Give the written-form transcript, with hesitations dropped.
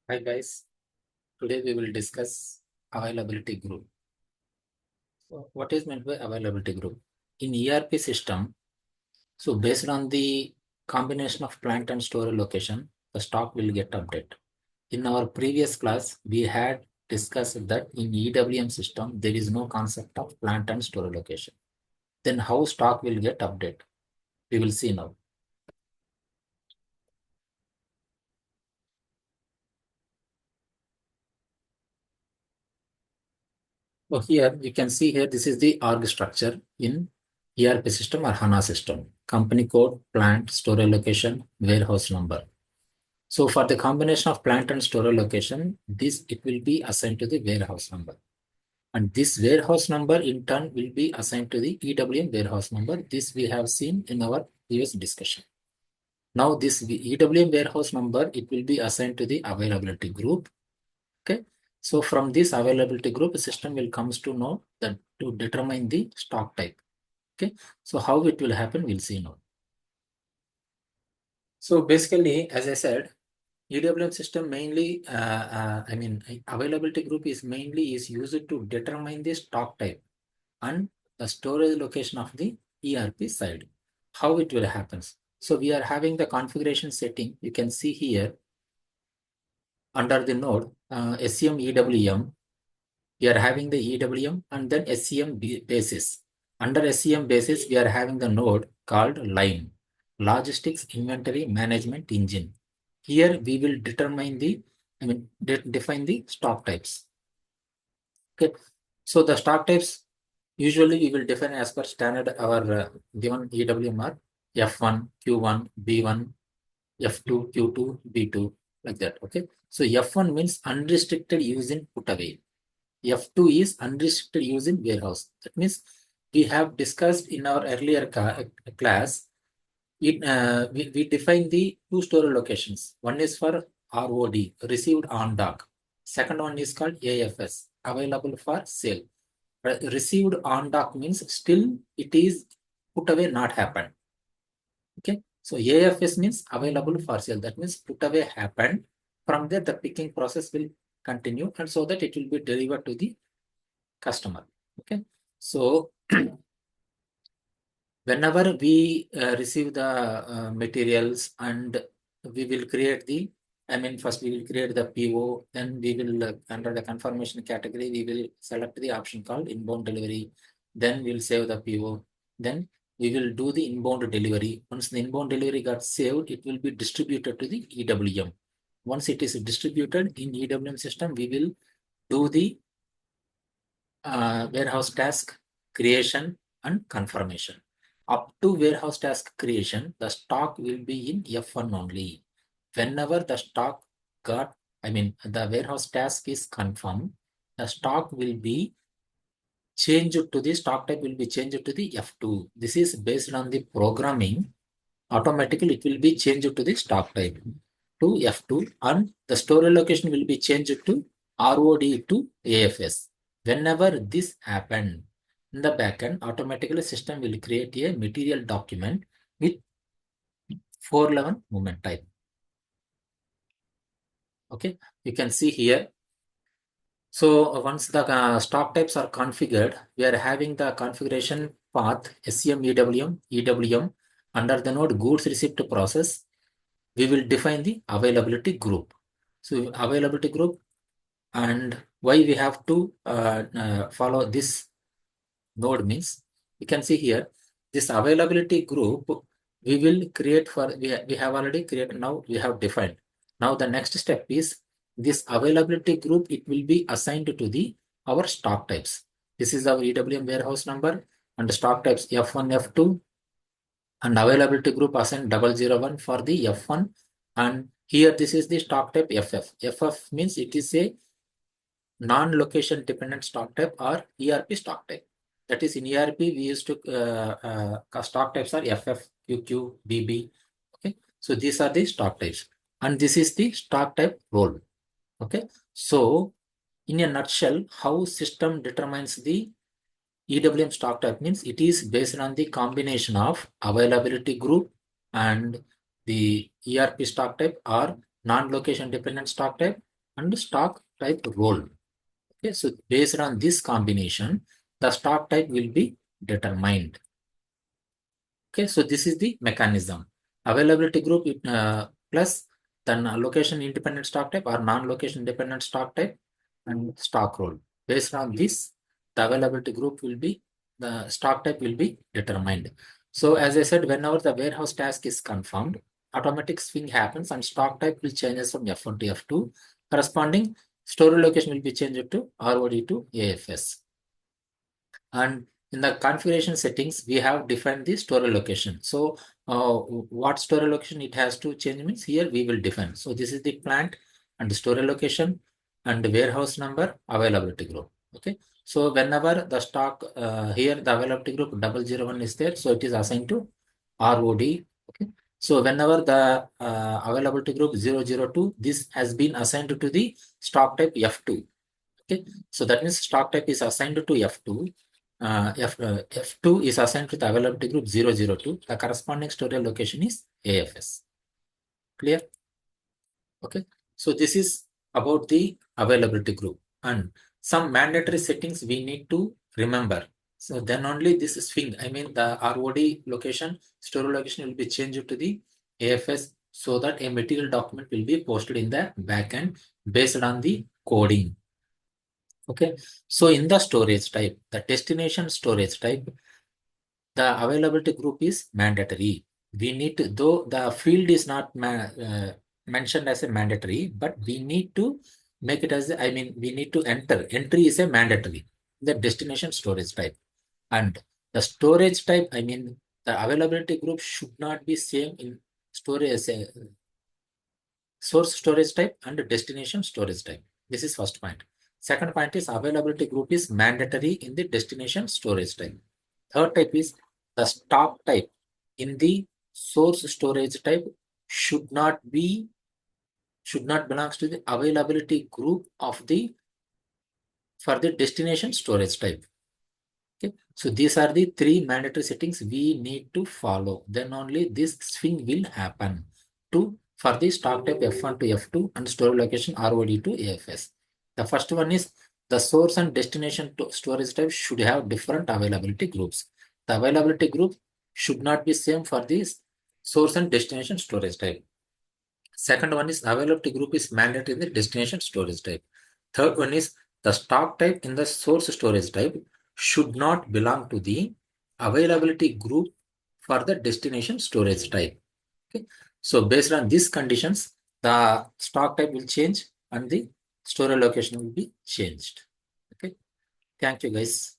Hi guys, today we will discuss availability group. So what is meant by availability group? In ERP system, so based on the combination of plant and storage location, the stock will get updated. In our previous class, we had discussed that in EWM system, there is no concept of plant and storage location. Then how stock will get updated? We will see now. So here you can see here, this is the org structure in ERP system or HANA system. Company code, plant, storage location, warehouse number. So for the combination of plant and storage location, this it will be assigned to the warehouse number. And this warehouse number in turn will be assigned to the EWM warehouse number. This we have seen in our previous discussion. Now this EWM warehouse number, it will be assigned to the availability group. Okay. So from this availability group, the system will comes to know that to determine the stock type. Okay. So how it will happen, we'll see now. So basically, as I said, EWM system mainly, availability group is mainly is used to determine the stock type and the storage location of the ERP side. How it will happen. So we are having the configuration setting. You can see here under the node SCM EWM. We are having the EWM and then SCM basis. Under SCM basis, we are having the node called line, Logistics Inventory Management Engine. Here we will determine the, define the stock types. Okay. So the stock types, usually we will define as per standard our given EWM are F1, Q1, B1, F2, Q2, B2, like that. Okay. So F1 means unrestricted use in put away. F2 is unrestricted use in warehouse. That means we have discussed in our earlier class, we define the two storage locations. One is for ROD, received on dock. Second one is called AFS, available for sale. Received on dock means still it is put away not happened. Okay. So AFS means available for sale. That means put away happened. From there, the picking process will continue and so that it will be delivered to the customer. Okay. So whenever we receive the materials and we will create the, first we will create the PO, then we will, under the confirmation category, we will select the option called inbound delivery. Then we'll save the PO. Then we will do the inbound delivery. Once the inbound delivery got saved, it will be distributed to the EWM. Once it is distributed in EWM system, we will do the warehouse task creation and confirmation. Up to warehouse task creation, the stock will be in F1 only. Whenever the stock got, the warehouse task is confirmed, the stock will be changed to the stock type will be changed to the F2. This is based on the programming. Automatically, it will be changed to the stock type to F2 and the storage location will be changed to ROD to AFS. Whenever this happened in the backend, automatically system will create a material document with 411 movement type. Okay, you can see here. So once the stock types are configured, we are having the configuration path SCM EWM under the node goods receipt process. We will define the availability group. So availability group, and why we have to follow this node means you can see here this availability group we will create for we have already created. Now we have defined. Now the next step is this availability group, it will be assigned to the our stock types. This is our EWM warehouse number and the stock types F1, F2, and availability group assigned 001 for the F1, and here this is the stock type FF. FF means it is a non-location dependent stock type or ERP stock type. That is in ERP we used to stock types are FF, QQ, BB. Okay, so these are the stock types and this is the stock type role. Okay, so in a nutshell, how system determines the EWM stock type means it is based on the combination of availability group and the ERP stock type or non-location dependent stock type and stock type role. Okay, so based on this combination, the stock type will be determined. Okay, so this is the mechanism. Availability group plus then location independent stock type or non-location dependent stock type and stock role. Based on this, the availability group will be, the stock type will be determined. So as I said, whenever the warehouse task is confirmed, automatic swing happens and stock type will changes from F1 to F2. Corresponding storage location will be changed to ROD to AFS. And in the configuration settings, we have defined the storage location. So what storage location it has to change means here we will define. So this is the plant and the storage location and the warehouse number, availability group. Okay. So whenever the stock here the availability group 001 is there, so it is assigned to ROD. Okay. So whenever the availability group 002, this has been assigned to the stock type F2. Okay. So that means stock type is assigned to F2. F2 is assigned to the availability group 002. The corresponding storage location is AFS. Clear? Okay. So this is about the availability group and some mandatory settings we need to remember. So then only this swing, I mean the ROD location, storage location will be changed to the AFS so that a material document will be posted in the backend based on the coding. Okay. So in the storage type, the destination storage type, the availability group is mandatory. We need to, though the field is not mentioned as a mandatory, but we need to make it as, I mean, we need to enter. Entry is a mandatory, the destination storage type. And the storage type, I mean, the availability group should not be same in storage, source storage type and destination storage type. This is first point. Second point is availability group is mandatory in the destination storage type. Third type is the stock type in the source storage type should not belongs to the availability group of the for the destination storage type. Okay, so these are the three mandatory settings we need to follow. Then only this swing will happen to for the stock type F1 to F2 and storage location ROD to AFS. The first one is the source and destination to storage type should have different availability groups. The availability group should not be same for this source and destination storage type. Second one is availability group is mandatory in the destination storage type. Third one is the stock type in the source storage type should not belong to the availability group for the destination storage type. Okay. So based on these conditions, the stock type will change and the storage location will be changed. Okay. Thank you guys.